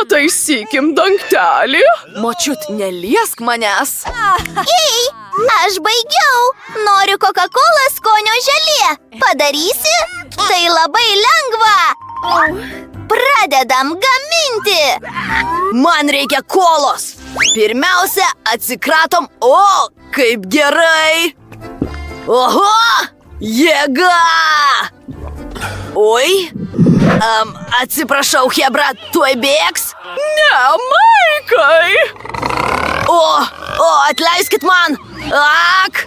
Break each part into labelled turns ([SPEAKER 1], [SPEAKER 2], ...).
[SPEAKER 1] Pataisykim dangtelį.
[SPEAKER 2] Močiut, neliesk manęs.
[SPEAKER 3] Ei, aš baigiau. Noriu Coca-Cola skonio želė. Padarysi? Tai labai lengva. Pradedam gaminti.
[SPEAKER 2] Man reikia kolos. Pirmiausia, atsikratom. O, kaip gerai. Oho, jėga. Oi, atsiprašau, Hebra, tuoj bėgs.
[SPEAKER 1] Ne, Maikai.
[SPEAKER 2] Atleiskit man. Ak.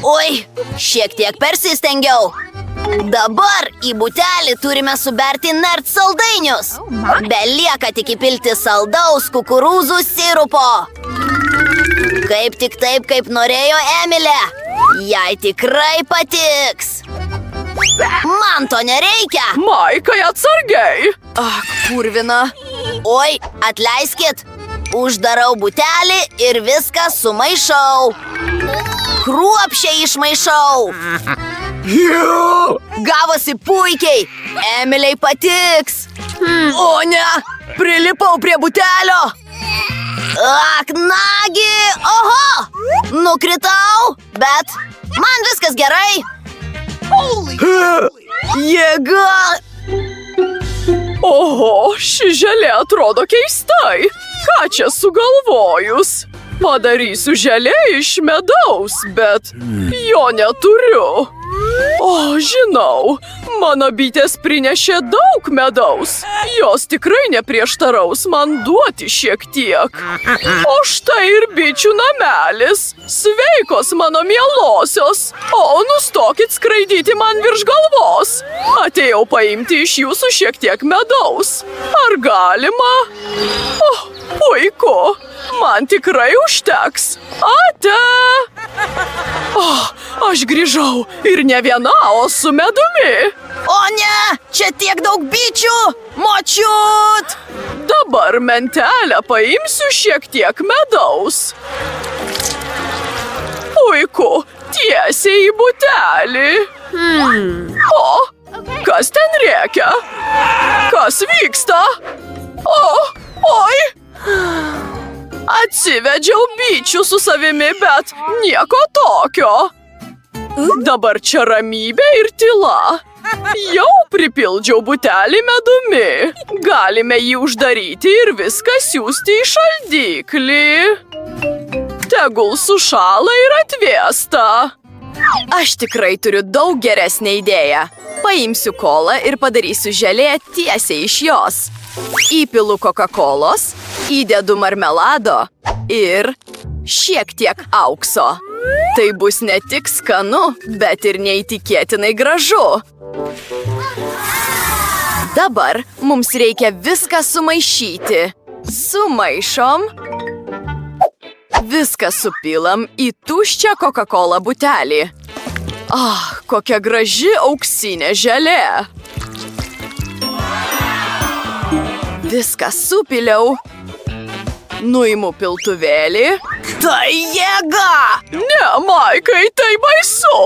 [SPEAKER 2] Oi, šiek tiek persistengiau. Dabar į butelį turime suberti nert saldainius. Belieka tik įpilti saldaus kukurūzų sirupo. Kaip tik taip, kaip norėjo Emilė. Jai tikrai patiks. Man to nereikia.
[SPEAKER 1] Maikai, atsargiai.
[SPEAKER 2] Ak, purvina. Oi, atleiskit. Uždarau butelį ir viską sumaišau. Kruopščiai išmaišau. Gavosi puikiai. Emiliai patiks. O ne, prilipau prie butelio. Ak, nagi. Oho, nukritau, bet man viskas gerai. Jėga.
[SPEAKER 1] Oho, ši želė atrodo keistai. Ką čia sugalvojus? Padarysiu želė iš medaus, bet jo neturiu. O, žinau, mano bitės prinešė daug medaus. Jos tikrai neprieštaraus man duoti šiek tiek. O štai ir bičių namelis. Sveikos, mano mielosios. O, nustokit skraidyti man virš galvos. Atėjau paimti iš jūsų šiek tiek medaus. Ar galima? O, puiku. Man tikrai užteks. Ate! Aš grįžau ir ne viena, o su medumi.
[SPEAKER 2] O ne, čia tiek daug bičių. Močiut!
[SPEAKER 1] Dabar mentelę paimsiu šiek tiek medaus. Puiku, tiesiai į butelį. O, kas ten rėkia? Kas vyksta? Oi! Atsivedžiau bičių su savimi, bet nieko tokio. Dabar čia ramybė ir tyla. Jau pripildžiau butelį medumi. Galime jį uždaryti ir viską siųsti į šaldiklį. Tegul sušąla ir atvėsta.
[SPEAKER 2] Aš tikrai turiu daug geresnę idėją. Paimsiu kolą ir padarysiu želė tiesiai iš jos. Įpilu Coca-Colos, įdedu marmelado ir šiek tiek aukso. Tai bus ne tik skanu, bet ir neįtikėtinai gražu. Dabar mums reikia viską sumaišyti. Sumaišom. Viską supilam į tuščią Coca-Cola butelį. Kokia graži auksinė želė. Viską supiliau. Nuimu piltuvėlį. Tai jėga!
[SPEAKER 1] Ne, Maikai, tai baisu.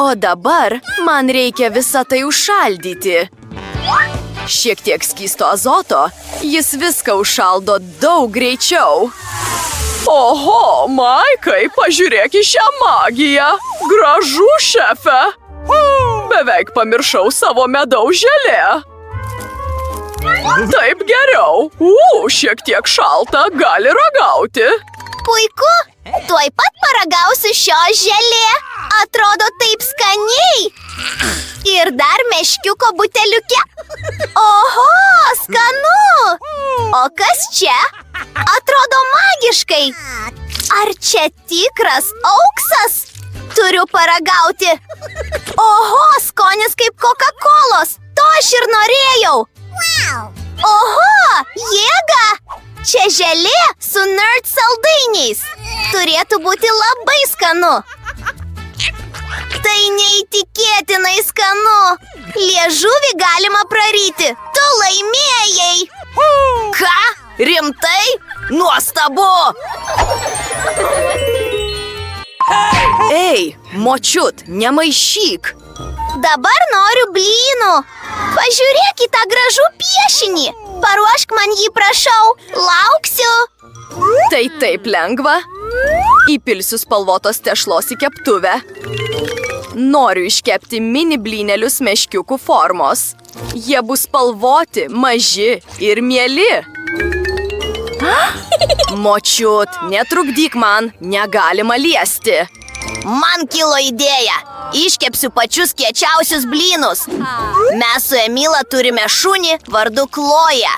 [SPEAKER 2] O dabar man reikia visą tai užšaldyti. Šiek tiek skysto azoto, jis viską užšaldo daug greičiau.
[SPEAKER 1] Oho, Maikai, pažiūrėk į šią magiją. Gražu, šefe. Beveik pamiršau savo medaus želė. Taip geriau. Šiek tiek šalta, gali ragauti.
[SPEAKER 3] Puiku, tuoj pat paragausiu šio želė. Atrodo taip skaniai. Ir dar meškiuko buteliuke. Oho, skanu. O kas čia? Atrodo magiškai. Ar čia tikras auksas? Turiu paragauti. Oho, skonis kaip Coca-Colos. To aš ir norėjau. Oho, jėga! Čia želė su nert saldainiais. Turėtų būti labai skanu. Tai neįtikėtinai skanu. Liežuvį galima praryti. Tu laimėjai.
[SPEAKER 2] Ką? Rimtai? Nuostabu! Ei, močiut, nemaišyk.
[SPEAKER 3] Dabar noriu blynų. Pažiūrėk į tą gražų piešinį. Paruošk man jį, prašau. Lauksiu.
[SPEAKER 2] Tai taip lengva. Įpilsiu spalvotos tešlos į keptuvę. Noriu iškepti mini blynelius meškiukų formos. Jie bus spalvoti, maži ir mieli. Močiut, netrukdyk man, negalima liesti.
[SPEAKER 3] Man kilo idėja. Iškepsiu pačius kiečiausius blynus. Mes su Emila turime šunį vardu Kloja.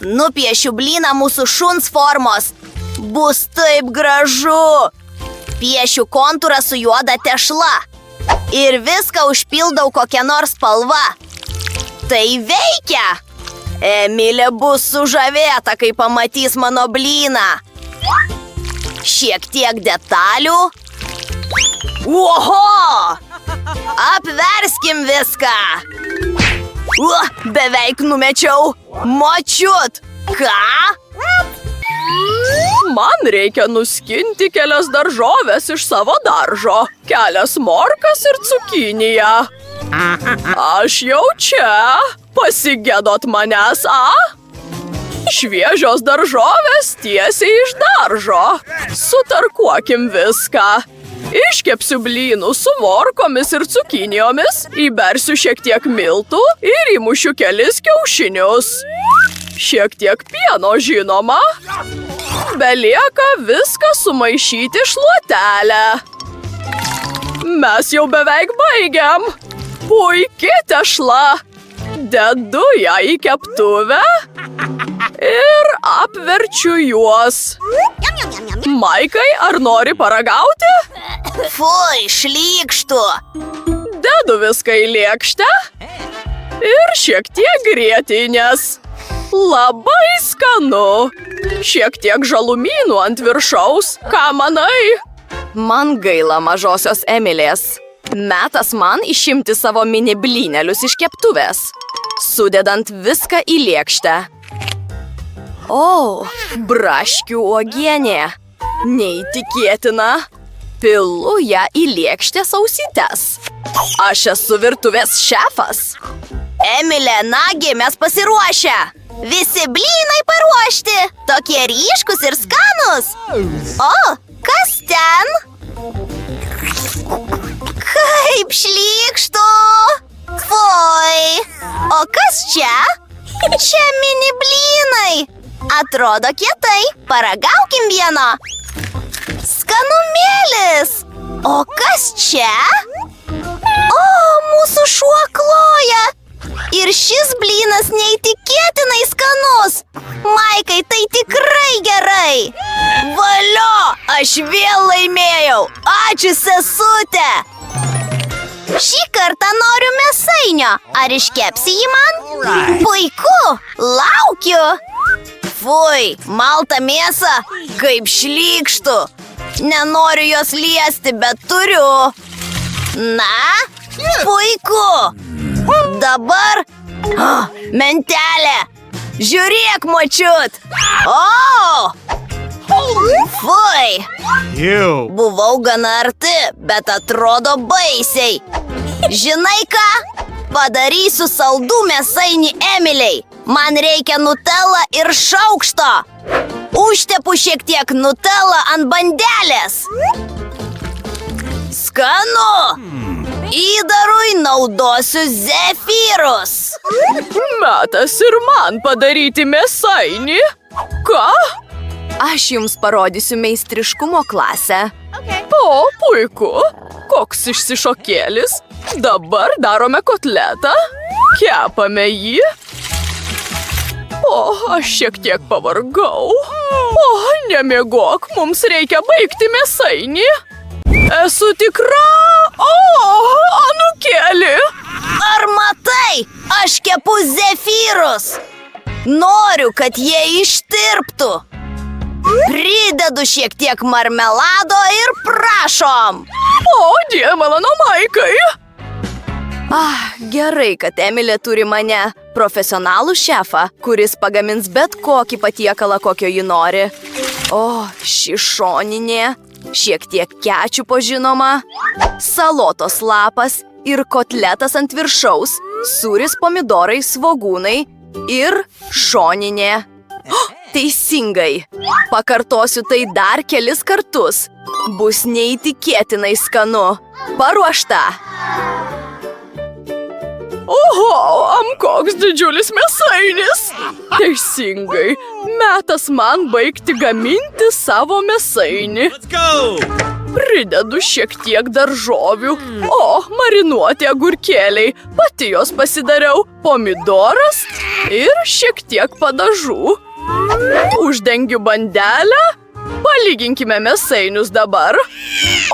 [SPEAKER 3] Nupiešiu blyną mūsų šuns formos. Bus taip gražu. Piešiu kontūrą su juoda tešla. Ir viską užpildau kokią nors spalvą. Tai veikia! Emilė bus sužavėta, kai pamatys mano blyną. Šiek tiek detalių. Oho! Apverskim viską. Beveik numečiau. Močiut! Ką?
[SPEAKER 1] Man reikia nuskinti kelias daržoves iš savo daržo. Kelias morkas ir cukiniją. Aš jau čia. Pasigėdot manęs, Šviežios daržovės tiesiai iš daržo. Sutarkuokim viską. Iškepsiu blynų su morkomis ir cukinijomis, įbersiu šiek tiek miltų ir įmušiu kelis kiaušinius. Šiek tiek pieno, žinoma. Belieka viską sumaišyti šluotelę. Mes jau beveik baigiam. Puiki tešla. Dedu ją į keptuvę ir apverčiu juos. Maikai, ar nori paragauti?
[SPEAKER 3] Fui, šlykštu.
[SPEAKER 1] Dedu viską į lėkštę ir šiek tiek grietinės. Labai skanu. Šiek tiek žalumynų ant viršaus. Ką manai?
[SPEAKER 2] Man gaila mažosios Emilės. Metas man išimti savo mini blynelius iš keptuvės, sudedant viską į lėkštę. O, braškių uogienė. Neįtikėtina. Pilu ją į lėkštės ausytes. Aš esu virtuvės šefas.
[SPEAKER 3] Emilė, nagi, mes pasiruošę. Visi blynai paruošti. Tokie ryškus ir skanus. O, kas ten? Kaip šlykštu. Fui. O kas čia? Čia mini blynai. Atrodo kietai. Paragaukim vieno. Skanumėlis. O kas čia? O, mūsų šuo Kloja. Ir šis blynas neįtikėtinai skanus. Maikai, tai tikrai gerai. Valio, aš vėl laimėjau. Ačiū, sesute. Šį kartą noriu mėsainio. Ar iškepsi jį man? Puiku, laukiu. Fui, malta mėsa, kaip šlykštu. Nenoriu jos liesti, bet turiu. Na, puiku. Dabar, mentelė. Žiūrėk, močiut. O! Fui. Buvau gana arti, bet atrodo baisiai. Žinai ką? Padarysiu saldų mėsainį Emiliai. Man reikia nutela ir šaukšto. Užtepu šiek tiek nutela ant bandelės. Skanu. Įdarui naudosiu zefyrus.
[SPEAKER 1] Metas ir man padaryti mėsainį. Ką?
[SPEAKER 2] Aš jums parodysiu meistriškumo klasę.
[SPEAKER 1] O, puiku. Koks išsišokėlis. Dabar darome kotletą. Kepame jį. O, aš šiek tiek pavargau. O, nemiegok, mums reikia baigti mėsainį. Esu tikra. O, anūkėli.
[SPEAKER 3] Ar matai? Aš kepu zefyrus. Noriu, kad jie ištirptų. Pridedu šiek tiek marmelado ir prašom.
[SPEAKER 1] O, Dieve mano Maikai.
[SPEAKER 2] Gerai, kad Emilė turi mane, profesionalų šefą, kuris pagamins bet kokį patiekalą, kokio ji nori. O, ši šoninė, šiek tiek kečiupo žinoma, salotos lapas ir kotletas ant viršaus, sūris, pomidorai, svogūnai ir šoninė. Teisingai. Pakartosiu tai dar kelis kartus. Bus neįtikėtinai skanu. Paruošta.
[SPEAKER 1] Oho, koks didžiulis mėsainis. Teisingai. Metas man baigti gaminti savo mėsainį. Pridedu šiek tiek daržovių. O, marinuoti agurkėliai. Pati jos pasidariau. Pomidoras ir šiek tiek padažų. Uždengiu bandelę. Palyginkime mėsainius dabar.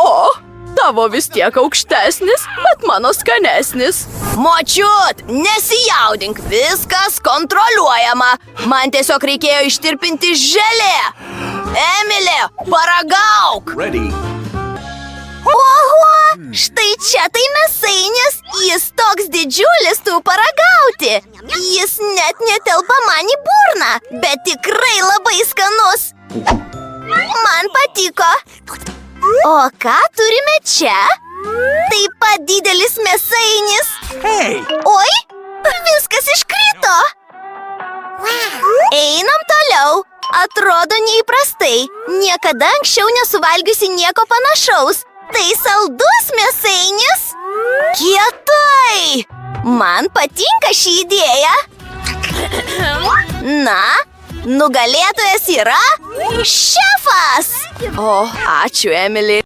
[SPEAKER 1] O, tavo vis tiek aukštesnis, bet mano skanesnis.
[SPEAKER 3] Močiut, nesijaudink, viskas kontroliuojama. Man tiesiog reikėjo ištirpinti želė. Emilė, paragauk. Oho, štai čia tai mėsainis. Jis toks didžiulis, tu paragauti. Jis net netelpa man į burną, bet tikrai labai skanus. Man patiko. O ką turime čia? Taip pat didelis mėsainis. Oi, viskas iškrito. Einam toliau. Atrodo neįprastai. Niekada anksčiau nesuvalgiusi nieko panašaus. Tai saldus mėsainis. Kietai. Man patinka ši idėja. Na, nugalėtojas yra šefas.
[SPEAKER 2] O, ačiū, Emily.